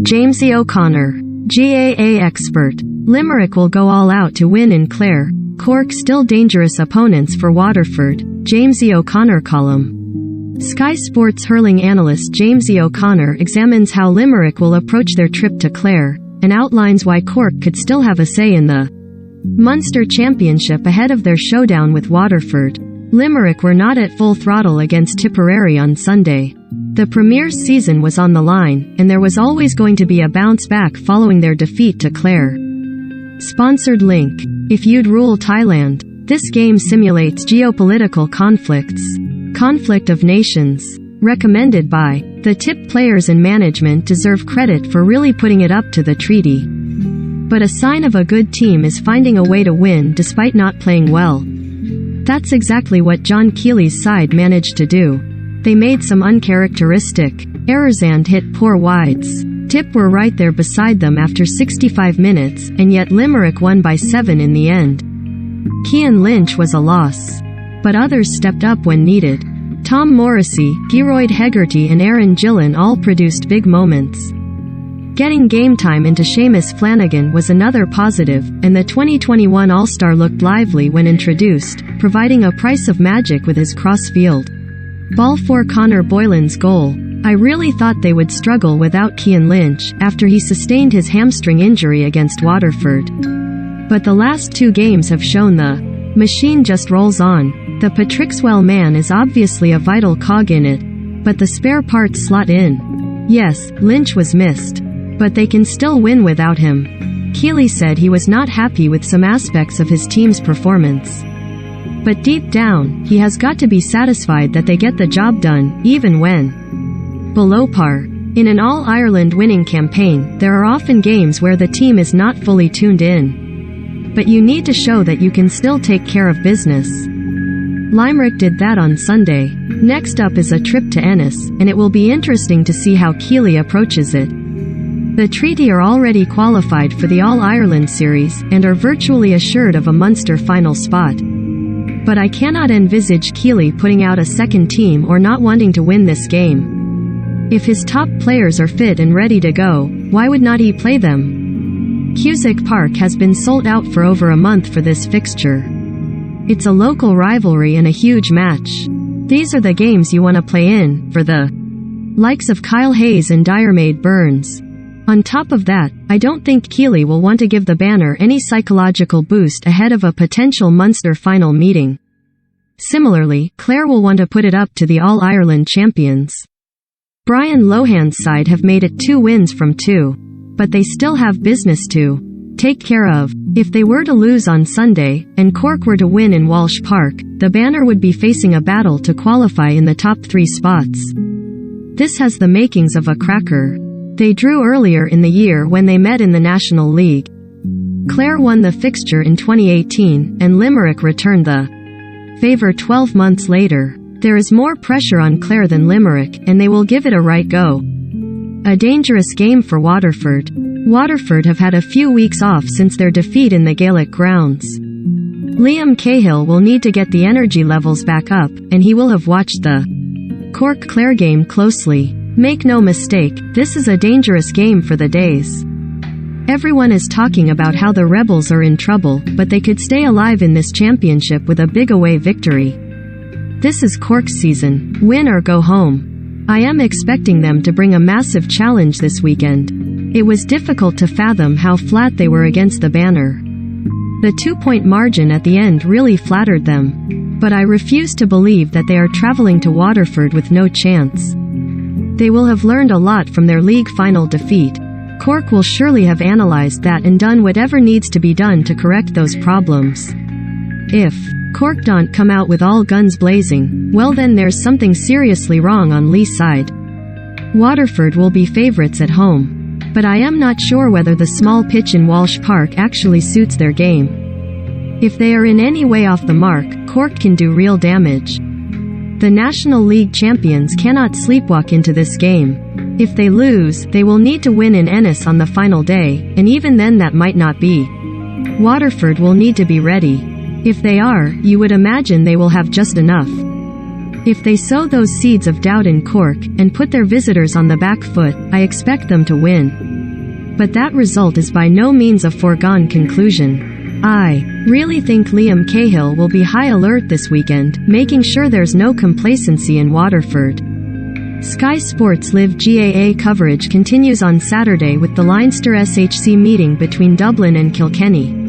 Jamesie O, GAA expert. Limerick will go all out to win in Clare. Cork still dangerous opponents for Waterford. Jamesie O column. Sky Sports hurling analyst Jamesie O examines how Limerick will approach their trip to Clare, and outlines why Cork could still have a say in the Munster Championship ahead of their showdown with Waterford. Limerick were not at full throttle against Tipperary on Sunday. The Premier's season was on the line, and there was always going to be a bounce back following their defeat to Clare. Sponsored link. If you'd rule Thailand. This game simulates geopolitical conflicts. Conflict of Nations. Recommended by. The tip players and management deserve credit for really putting it up to the treaty. But a sign of a good team is finding a way to win despite not playing well. That's exactly what John Keely's side managed to do. They made some uncharacteristic errors and hit poor wides. Tip were right there beside them after 65 minutes, and yet Limerick won by 7 in the end. Cian Lynch was a loss. But others stepped up when needed. Tom Morrissey, Gearoyd Hegarty and Aaron Gillan all produced big moments. Getting game time into Seamus Flanagan was another positive, and the 2021 All-Star looked lively when introduced, providing a price of magic with his cross-field ball for Connor Boylan's goal. I really thought they would struggle without Cian Lynch after he sustained his hamstring injury against Waterford. But the last 2 games have shown the machine just rolls on. The Patrickswell man is obviously a vital cog in it, but the spare parts slot in. Yes, Lynch was missed, but they can still win without him. Keely said he was not happy with some aspects of his team's performance. But deep down, he has got to be satisfied that they get the job done, even when below par. In an All-Ireland winning campaign, there are often games where the team is not fully tuned in. But you need to show that you can still take care of business. Limerick did that on Sunday. Next up is a trip to Ennis, and it will be interesting to see how Keely approaches it. The Treaty are already qualified for the All-Ireland series, and are virtually assured of a Munster final spot. But I cannot envisage Keely putting out a second team or not wanting to win this game. If his top players are fit and ready to go, why would not he play them? Cusack Park has been sold out for over a month for this fixture. It's a local rivalry and a huge match. These are the games you want to play in, for the likes of Kyle Hayes and Diarmaid Burns. On top of that, I don't think Keely will want to give the banner any psychological boost ahead of a potential Munster final meeting. Similarly, Clare will want to put it up to the All-Ireland champions. Brian Lohan's side have made it 2 wins from 2. But they still have business to take care of. If they were to lose on Sunday, and Cork were to win in Walsh Park, the banner would be facing a battle to qualify in the top 3 spots. This has the makings of a cracker. They drew earlier in the year when they met in the National League. Clare won the fixture in 2018, and Limerick returned the favor 12 months later. There is more pressure on Clare than Limerick, and they will give it a right go. A dangerous game for Waterford. Waterford have had a few weeks off since their defeat in the Gaelic grounds. Liam Cahill will need to get the energy levels back up, and he will have watched the Cork-Clare game closely. Make no mistake, this is a dangerous game for the Days. Everyone is talking about how the Rebels are in trouble, but they could stay alive in this championship with a big away victory. This is Cork's season, win or go home. I am expecting them to bring a massive challenge this weekend. It was difficult to fathom how flat they were against the banner. The 2-point margin at the end really flattered them. But I refuse to believe that they are traveling to Waterford with no chance. They will have learned a lot from their league final defeat. Cork will surely have analysed that and done whatever needs to be done to correct those problems. If Cork don't come out with all guns blazing, well then there's something seriously wrong on Lee's side. Waterford will be favourites at home. But I am not sure whether the small pitch in Walsh Park actually suits their game. If they are in any way off the mark, Cork can do real damage. The National League champions cannot sleepwalk into this game. If they lose, they will need to win in Ennis on the final day, and even then that might not be. Waterford will need to be ready. If they are, you would imagine they will have just enough. If they sow those seeds of doubt in Cork, and put their visitors on the back foot, I expect them to win. but that result is by no means a foregone conclusion. I really think Liam Cahill will be high alert this weekend, making sure there's no complacency in Waterford. Sky Sports Live GAA coverage continues on Saturday with the Leinster SHC meeting between Dublin and Kilkenny.